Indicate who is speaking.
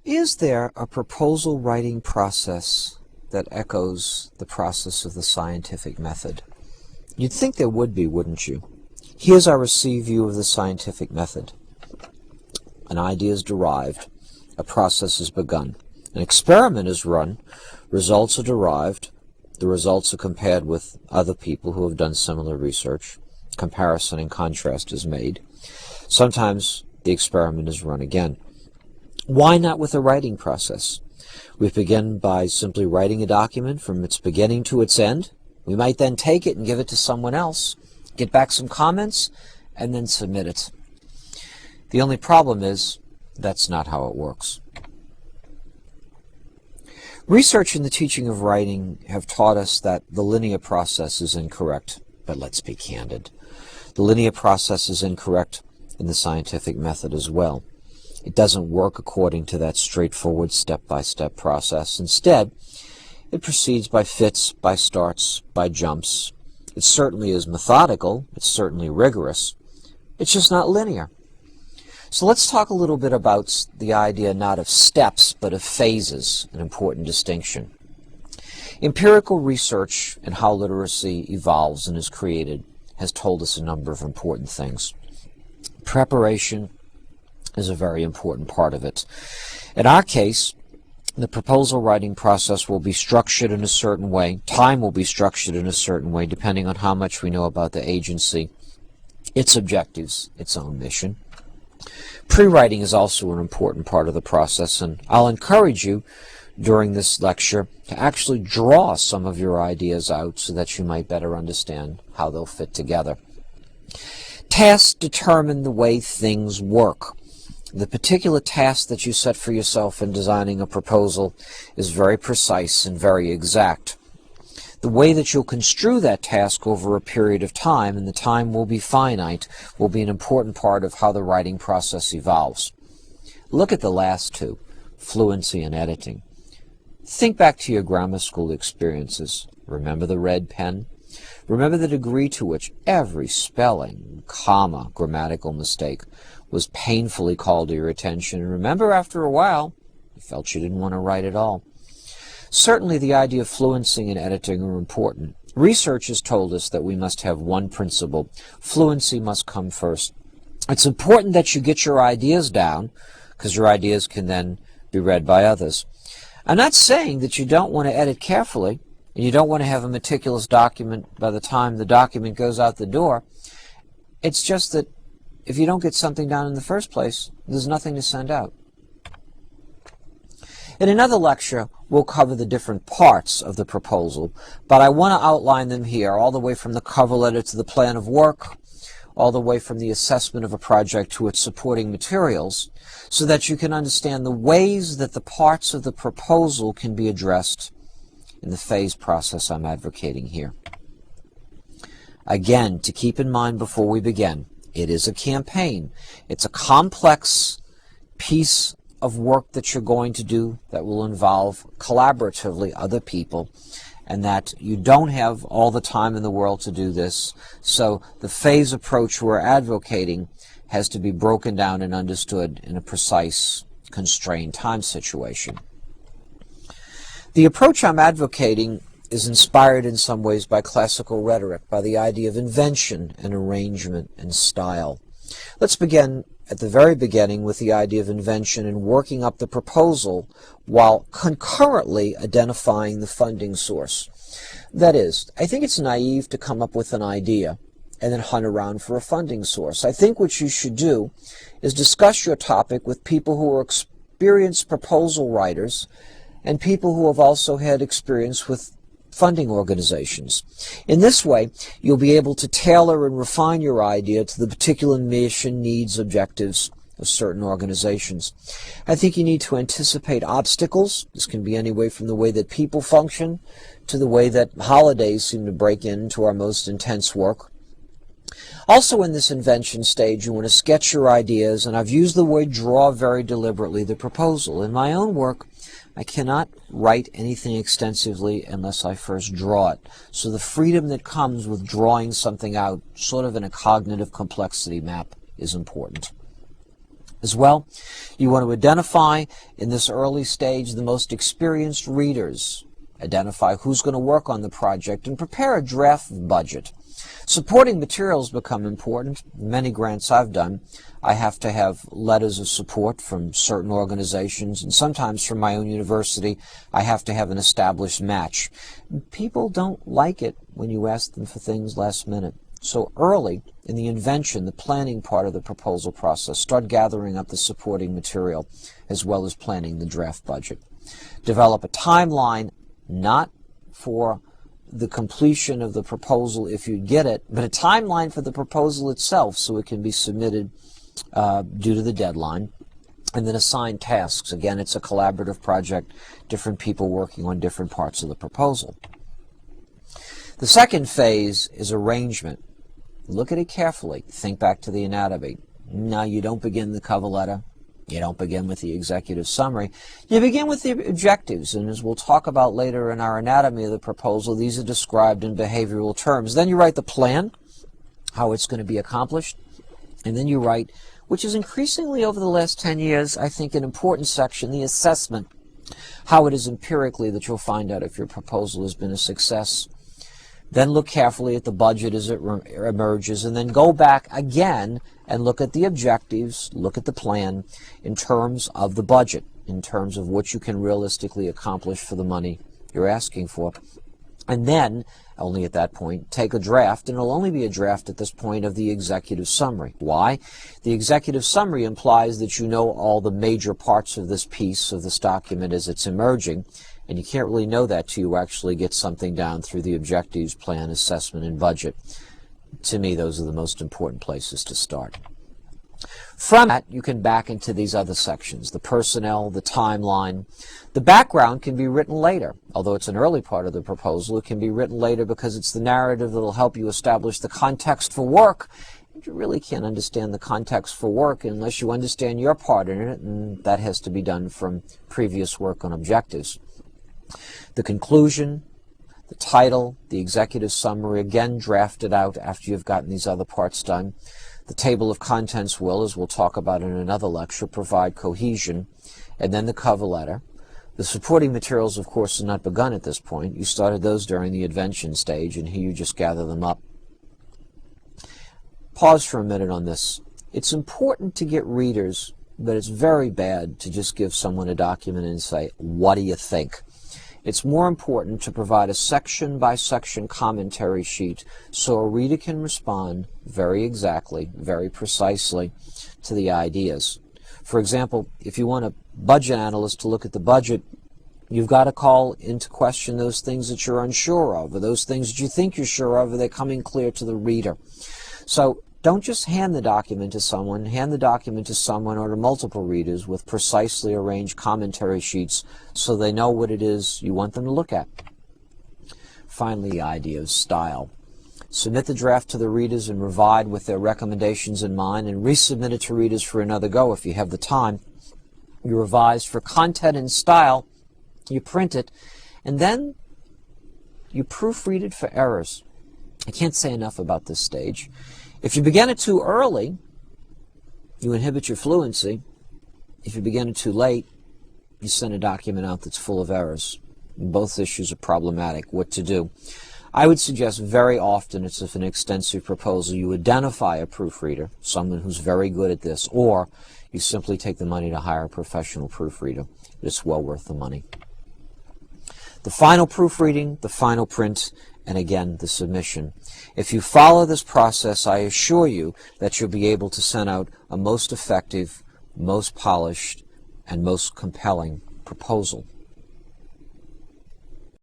Speaker 1: Is there a proposal writing process that echoes the process of the scientific method? You'd think there would be, wouldn't you? Here's our received view of the scientific method. An idea is derived, a process is begun. An experiment is run, results are derived, the results are compared with other people who have done similar research, comparison and contrast is made. Sometimes the experiment is run again. Why not with a writing process? We begin by simply writing a document from its beginning to its end. We might then take it and give it to someone else, get back some comments, and then submit it. The only problem is that's not how it works. Research and the teaching of writing have taught us that the linear process is incorrect, but let's be candid. The linear process is incorrect in the scientific method as well. It doesn't work according to that straightforward step-by-step process. Instead, it proceeds by fits, by starts, by jumps. It certainly is methodical, it's certainly rigorous. It's just not linear. So let's talk a little bit about the idea not of steps, but of phases, an important distinction. Empirical research and how literacy evolves and is created has told us a number of important things. Preparation is a very important part of it. In our case, the proposal writing process will be structured in a certain way. Time will be structured in a certain way, depending on how much we know about the agency, its objectives, its own mission. Pre-writing is also an important part of the process, and I'll encourage you during this lecture to actually draw some of your ideas out so that you might better understand how they'll fit together. Tasks determine the way things work. The particular task that you set for yourself in designing a proposal is very precise and very exact. The way that you'll construe that task over a period of time, and the time will be finite, will be an important part of how the writing process evolves. Look at the last two, fluency and editing. Think back to your grammar school experiences. Remember the red pen? Remember the degree to which every spelling, comma, grammatical mistake was painfully called to your attention, and remember after a while you felt you didn't want to write at all. Certainly the idea of fluency and editing are important. Research has told us that we must have one principle. Fluency must come first. It's important that you get your ideas down, because your ideas can then be read by others. I'm not saying that you don't want to edit carefully, and you don't want to have a meticulous document by the time the document goes out the door. It's just that if you don't get something down in the first place, there's nothing to send out. In another lecture, we'll cover the different parts of the proposal, but I want to outline them here, all the way from the cover letter to the plan of work, all the way from the assessment of a project to its supporting materials, so that you can understand the ways that the parts of the proposal can be addressed in the phase process I'm advocating here. Again, to keep in mind before we begin, it is a campaign. It's a complex piece of work that you're going to do that will involve collaboratively other people, and that you don't have all the time in the world to do this. So the phase approach we're advocating has to be broken down and understood in a precise, constrained time situation. The approach I'm advocating is inspired in some ways by classical rhetoric, by the idea of invention and arrangement and style. Let's begin at the very beginning with the idea of invention and working up the proposal while concurrently identifying the funding source. That is, I think it's naive to come up with an idea and then hunt around for a funding source. I think what you should do is discuss your topic with people who are experienced proposal writers and people who have also had experience with funding organizations. In this way, you'll be able to tailor and refine your idea to the particular mission, needs, objectives of certain organizations. I think you need to anticipate obstacles. This can be any way from the way that people function to the way that holidays seem to break into our most intense work. Also in this invention stage, you want to sketch your ideas, and I've used the word draw very deliberately, the proposal. In my own work, I cannot write anything extensively unless I first draw it. So the freedom that comes with drawing something out, sort of in a cognitive complexity map, is important. As well, You want to identify in this early stage the most experienced readers, identify who's going to work on the project, and prepare a draft budget. Supporting materials become important. Many grants I've done, I have to have letters of support from certain organizations, and sometimes from my own university, I have to have an established match. People don't like it when you ask them for things last minute. So early in the invention, the planning part of the proposal process, start gathering up the supporting material as well as planning the draft budget. Develop a timeline, not for the completion of the proposal if you get it, but a timeline for the proposal itself so it can be submitted due to the deadline. And then assign tasks. Again, it's a collaborative project, different people working on different parts of the proposal. The second phase is arrangement. Look at it carefully. Think back to the anatomy. Now, you don't begin the cover letter. You don't begin with the executive summary. You begin with the objectives, and as we'll talk about later in our anatomy of the proposal, these are described in behavioral terms. Then you write the plan, how it's going to be accomplished, and then you write, which is increasingly over the last 10 years, I think, an important section, the assessment, how it is empirically that you'll find out if your proposal has been a success. Then look carefully at the budget as it emerges, and then go back again and look at the objectives, look at the plan in terms of the budget, in terms of what you can realistically accomplish for the money you're asking for. And then, only at that point, take a draft, and it'll only be a draft at this point of the executive summary. Why? The executive summary implies that you know all the major parts of this piece of this document as it's emerging, and you can't really know that till you actually get something down through the objectives, plan, assessment, and budget. To me, those are the most important places to start. From that, you can back into these other sections, the personnel, the timeline. The background can be written later. Although it's an early part of the proposal, it can be written later because it's the narrative that will help you establish the context for work. You really can't understand the context for work unless you understand your part in it, and that has to be done from previous work on objectives. The conclusion, the title, the executive summary, again drafted out after you've gotten these other parts done. The table of contents will, as we'll talk about in another lecture, provide cohesion. And then the cover letter. The supporting materials, of course, are not begun at this point. You started those during the invention stage, and here you just gather them up. Pause for a minute on this. It's important to get readers, but it's very bad to just give someone a document and say, what do you think? It's more important to provide a section-by-section commentary sheet so a reader can respond very exactly, very precisely to the ideas. For example, if you want a budget analyst to look at the budget, you've got to call into question those things that you're unsure of, or those things that you think you're sure of, or they're coming clear to the reader. So don't just hand the document to someone. Hand the document to someone or to multiple readers with precisely arranged commentary sheets so they know what it is you want them to look at. Finally, the idea of style. Submit the draft to the readers and revise with their recommendations in mind, and resubmit it to readers for another go if you have the time. You revise for content and style, you print it, and then you proofread it for errors. I can't say enough about this stage. If you begin it too early, you inhibit your fluency. If you begin it too late, you send a document out that's full of errors. Both issues are problematic. What to do? I would suggest very often, it's an extensive proposal, you identify a proofreader, someone who's very good at this, or you simply take the money to hire a professional proofreader. It's well worth the money. The final proofreading, the final print, and again, the submission. If you follow this process, I assure you that you'll be able to send out a most effective, most polished, and most compelling proposal.